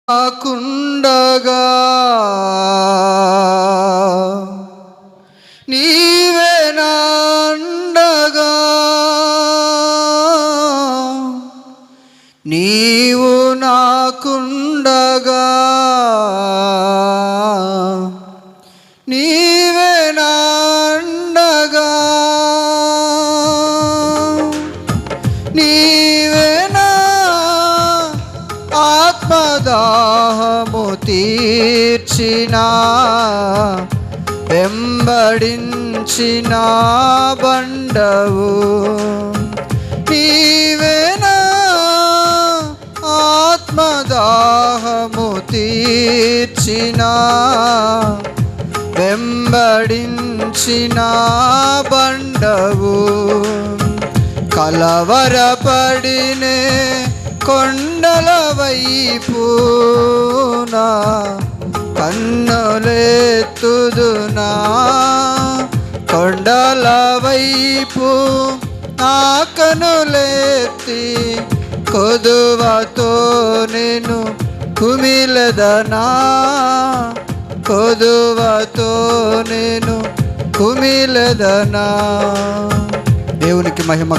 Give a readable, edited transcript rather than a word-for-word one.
నాకుండగా నీవే నాండగా నీవు నాకుండగా నీవే నాండగా నీవే నా ఆత్మదాహము తీర్చిన వెంబడించిన బండవు నీవేనా ఆత్మదాహము తీర్చిన వెంబడించిన బండవు కలవరపడినే కొండల వైపునా కన్నులెత్తుదునా కొండల వైపు నా కనులెత్తి కొదువతో నేను కుమిలెదనా కొదువతో నేను కుమిలెదనా. దేవునికి మహిమ.